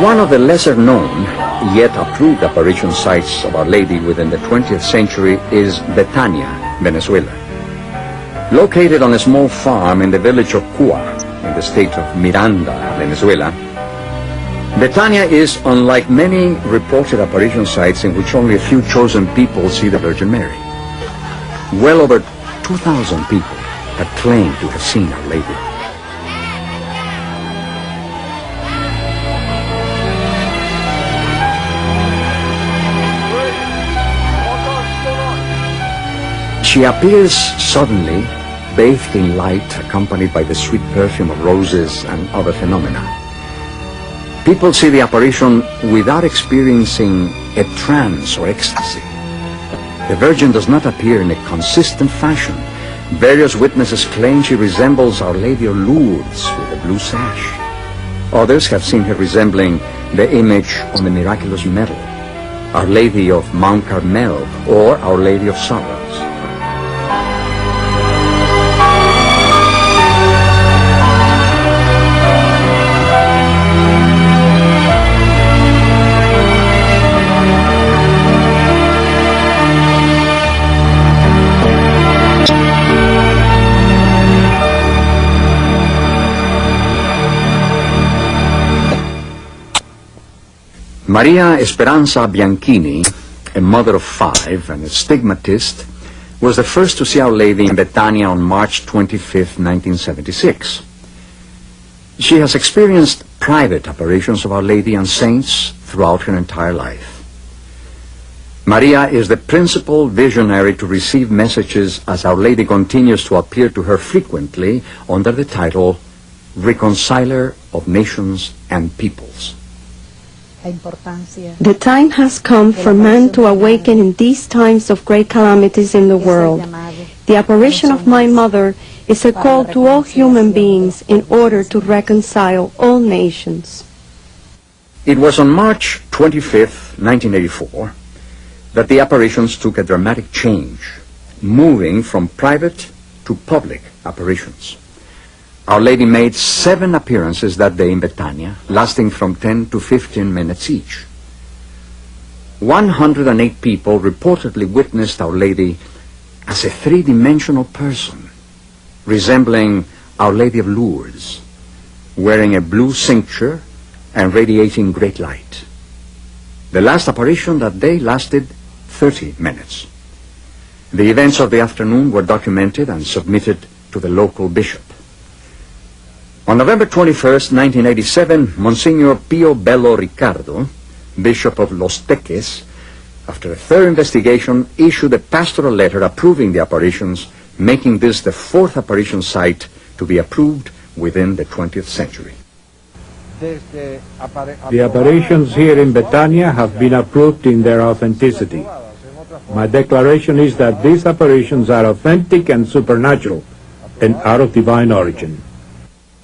One of the lesser-known, yet approved apparition sites of Our Lady within the 20th century is Bethania, Venezuela. Located on a small farm in the village of Cua, in the state of Miranda, Venezuela, Bethania is unlike many reported apparition sites in which only a few chosen people see the Virgin Mary. Well over 2,000 people have claimed to have seen Our Lady. She appears suddenly, bathed in light, accompanied by the sweet perfume of roses and other phenomena. People see the apparition without experiencing a trance or ecstasy. The Virgin does not appear in a consistent fashion. Various witnesses claim she resembles Our Lady of Lourdes with a blue sash. Others have seen her resembling the image on the miraculous medal, Our Lady of Mount Carmel or Our Lady of Sorrows. Maria Esperanza Bianchini, a mother of 5 and a stigmatist, was the first to see Our Lady in Bethania on March 25, 1976. She has experienced private apparitions of Our Lady and saints throughout her entire life. Maria is the principal visionary to receive messages as Our Lady continues to appear to her frequently under the title Reconciler of Nations and Peoples. The time has come for man to awaken in these times of great calamities in the world. The apparition of my mother is a call to all human beings in order to reconcile all nations. It was on March 25, 1984, that the apparitions took a dramatic change, moving from private to public apparitions. Our Lady made 7 appearances that day in Bethania, lasting from 10 to 15 minutes each. 108 people reportedly witnessed Our Lady as a 3-dimensional person, resembling Our Lady of Lourdes, wearing a blue cincture and radiating great light. The last apparition that day lasted 30 minutes. The events of the afternoon were documented and submitted to the local bishop. On November 21, 1987, Monsignor Pio Bello Ricardo, Bishop of Los Teques, after a thorough investigation, issued a pastoral letter approving the apparitions, making this the 4th apparition site to be approved within the 20th century. The apparitions here in Bethania have been approved in their authenticity. My declaration is that these apparitions are authentic and supernatural and are of divine origin.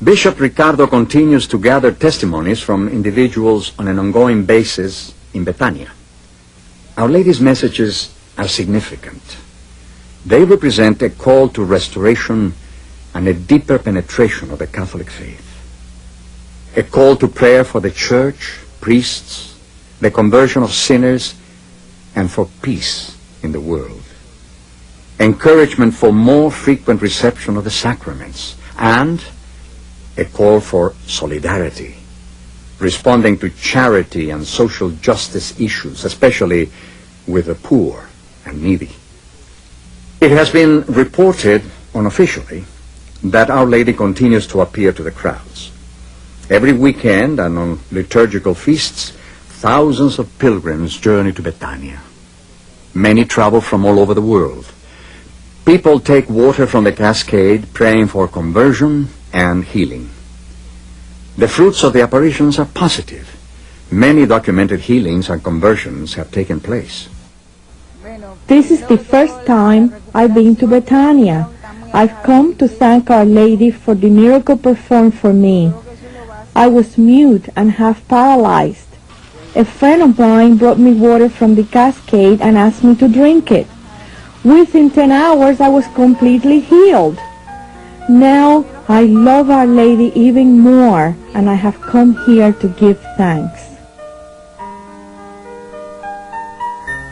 Bishop Ricardo continues to gather testimonies from individuals on an ongoing basis in Bethania. Our Lady's messages are significant. They represent a call to restoration and a deeper penetration of the Catholic faith. A call to prayer for the Church, priests, the conversion of sinners, and for peace in the world. Encouragement for more frequent reception of the sacraments, and a call for solidarity, responding to charity and social justice issues, especially with the poor and needy. It has been reported unofficially that Our Lady continues to appear to the crowds. Every weekend and on liturgical feasts, thousands of pilgrims journey to Bethania. Many travel from all over the world. People take water from the cascade, praying for conversion and healing. The fruits of the apparitions are positive. Many documented healings and conversions have taken place. This is the first time I've been to Bethania. I've come to thank Our Lady for the miracle performed for me. I was mute and half paralyzed. A friend of mine brought me water from the cascade and asked me to drink it. Within 10 hours, I was completely healed. Now, I love Our Lady even more, and I have come here to give thanks.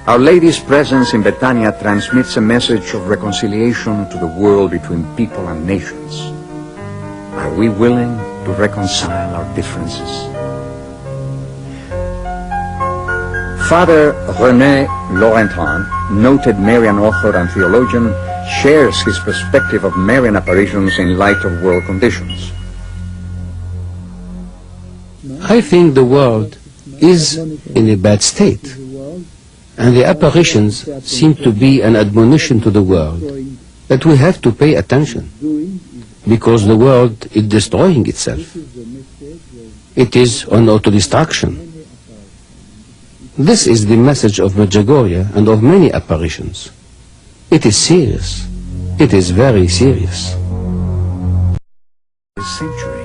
Our Lady's presence in Bethania transmits a message of reconciliation to the world between people and nations. Are we willing to reconcile our differences? Father René Laurentin, noted Marian author and theologian, shares his perspective of Marian apparitions in light of world conditions. I think the world is in a bad state, and the apparitions seem to be an admonition to the world that we have to pay attention, because the world is destroying itself. It is on autodestruction. This is the message of Medjugorje and of many apparitions. It is serious. It is very serious. Century.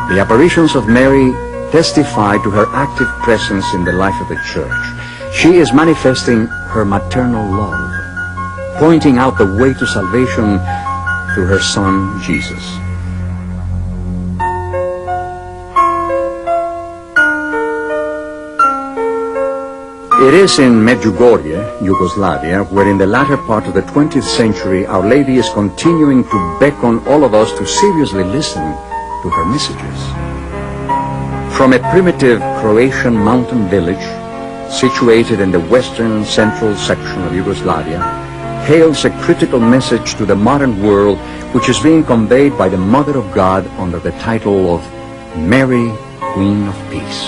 The apparitions of Mary testify to her active presence in the life of the Church. She is manifesting her maternal love, pointing out the way to salvation through her Son, Jesus. It is in Medjugorje, Yugoslavia, where in the latter part of the 20th century Our Lady is continuing to beckon all of us to seriously listen to her messages. From a primitive Croatian mountain village situated in the western central section of Yugoslavia, hails a critical message to the modern world which is being conveyed by the Mother of God under the title of Mary, Queen of Peace.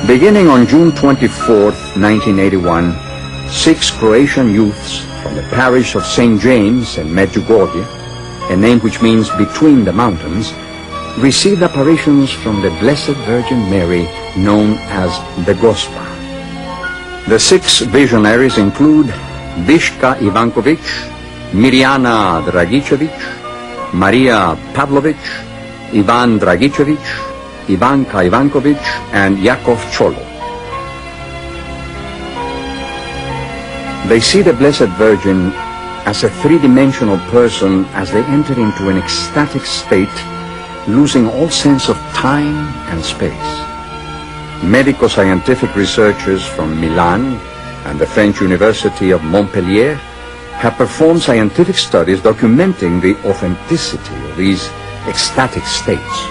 Beginning on June 24, 1981, 6 Croatian youths from the parish of St. James in Medjugorje, a name which means between the mountains, received apparitions from the Blessed Virgin Mary known as the Gospa. The 6 visionaries include Vishka Ivankovic, Mirjana Dragicevic, Maria Pavlovic, Ivan Dragicevic, Ivanka Ivankovic, and Yakov Cholo. They see the Blessed Virgin as a three-dimensional person as they enter into an ecstatic state, losing all sense of time and space. Medico-scientific researchers from Milan and the French University of Montpellier have performed scientific studies documenting the authenticity of these ecstatic states.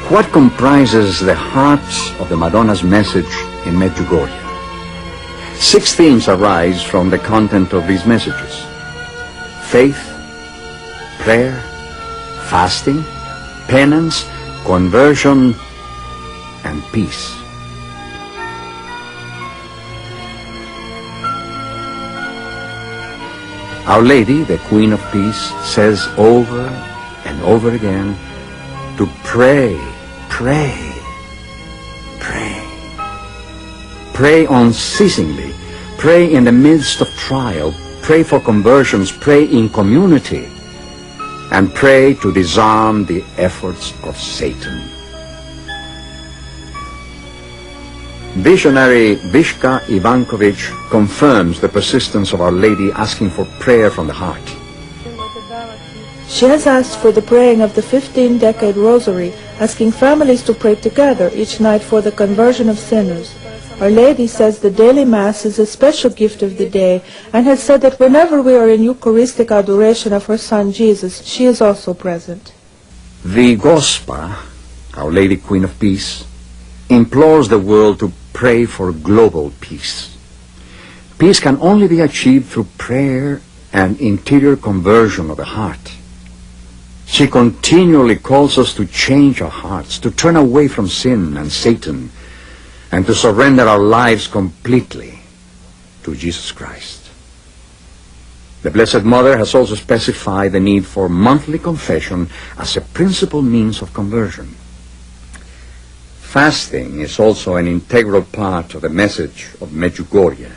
What comprises the heart of the Madonna's message in Medjugorje? 6 themes arise from the content of these messages: faith, prayer, fasting, penance, conversion, and peace. Our Lady, the Queen of Peace, says over and over again to pray, pray, pray. Pray unceasingly. Pray in the midst of trial. Pray for conversions. Pray in community. And pray to disarm the efforts of Satan. Visionary Vishka Ivankovic confirms the persistence of Our Lady asking for prayer from the heart. She has asked for the praying of the 15-decade rosary, asking families to pray together each night for the conversion of sinners. Our Lady says the daily Mass is a special gift of the day, and has said that whenever we are in Eucharistic adoration of her Son Jesus, she is also present. The Gospa, Our Lady Queen of Peace, implores the world to pray for global peace. Peace can only be achieved through prayer and interior conversion of the heart. She continually calls us to change our hearts, to turn away from sin and Satan, and to surrender our lives completely to Jesus Christ. The Blessed Mother has also specified the need for monthly confession as a principal means of conversion. Fasting is also an integral part of the message of Medjugorje.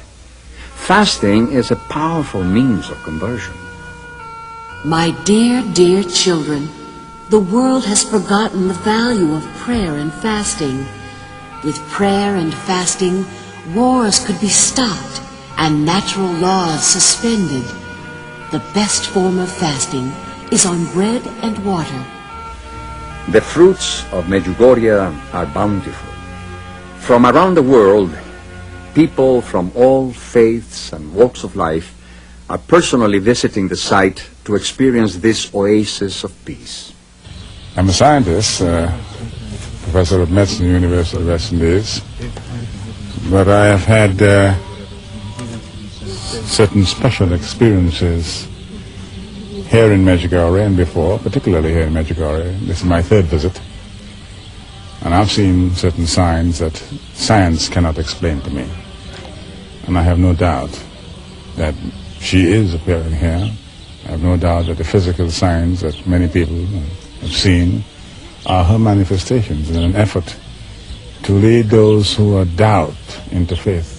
Fasting is a powerful means of conversion. My dear, dear children, the world has forgotten the value of prayer and fasting. With prayer and fasting, wars could be stopped and natural laws suspended. The best form of fasting is on bread and water. The fruits of Medjugorje are bountiful. From around the world, people from all faiths and walks of life are personally visiting the site to experience this oasis of peace. I'm a scientist, professor of medicine at the University of the West Indies, but I have had certain special experiences here in Medjugorje and before, particularly here in Medjugorje. This is my third visit, and I've seen certain signs that science cannot explain to me. And I have no doubt that she is appearing here. I have no doubt that the physical signs that many people have seen are her manifestations in an effort to lead those who are doubt into faith.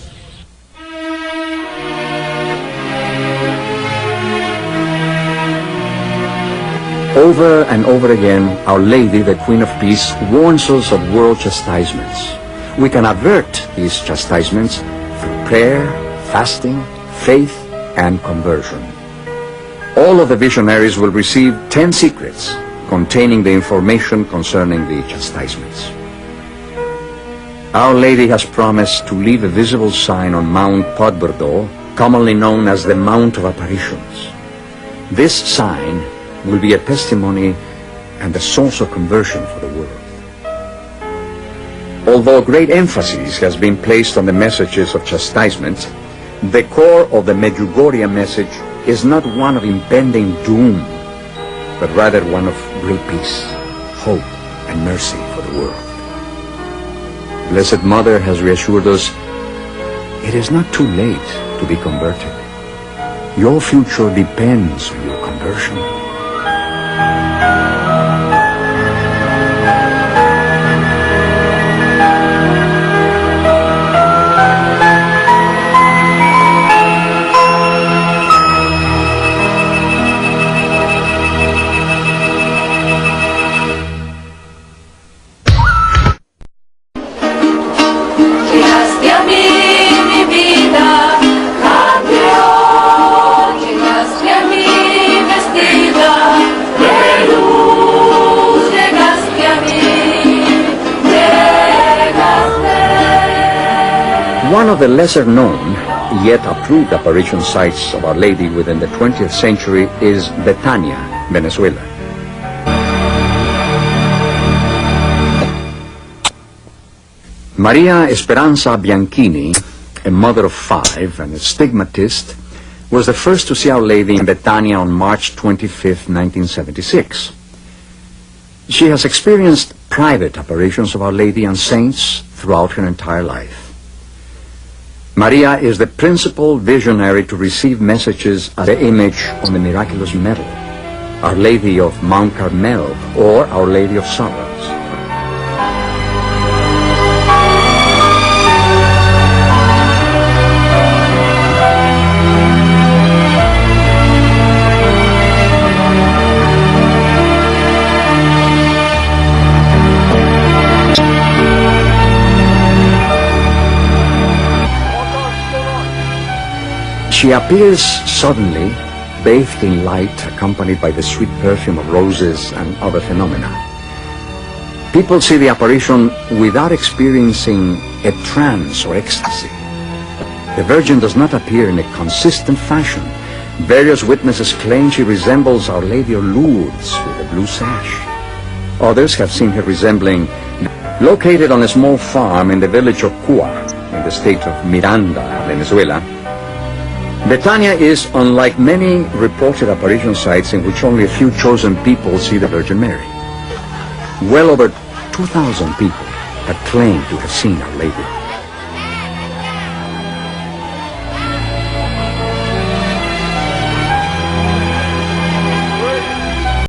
Over and over again, Our Lady, the Queen of Peace, warns us of world chastisements. We can avert these chastisements through prayer, fasting, faith, and conversion. All of the visionaries will receive 10 secrets containing the information concerning the chastisements. Our Lady has promised to leave a visible sign on Mount Podberdo, commonly known as the Mount of Apparitions. This sign will be a testimony and a source of conversion for the world. Although great emphasis has been placed on the messages of chastisement, the core of the Medjugorje message is not one of impending doom, but rather one of great peace, hope, and mercy for the world. Blessed Mother has reassured us, it is not too late to be converted. Your future depends on your conversion. One of the lesser-known, yet approved apparition sites of Our Lady within the 20th century is Bethania, Venezuela. Maria Esperanza Bianchini, a mother of 5 and a stigmatist, was the first to see Our Lady in Bethania on March 25, 1976. She has experienced private apparitions of Our Lady and saints throughout her entire life. Maria is the principal visionary to receive messages as the image on the miraculous medal, Our Lady of Mount Carmel or Our Lady of Sorrows. She appears suddenly, bathed in light, accompanied by the sweet perfume of roses and other phenomena. People see the apparition without experiencing a trance or ecstasy. The Virgin does not appear in a consistent fashion. Various witnesses claim she resembles Our Lady of Lourdes with a blue sash. Others have seen her resembling, located on a small farm in the village of Cua, in the state of Miranda, Venezuela. Bethania is unlike many reported apparition sites in which only a few chosen people see the Virgin Mary. Well over 2,000 people have claimed to have seen Our Lady.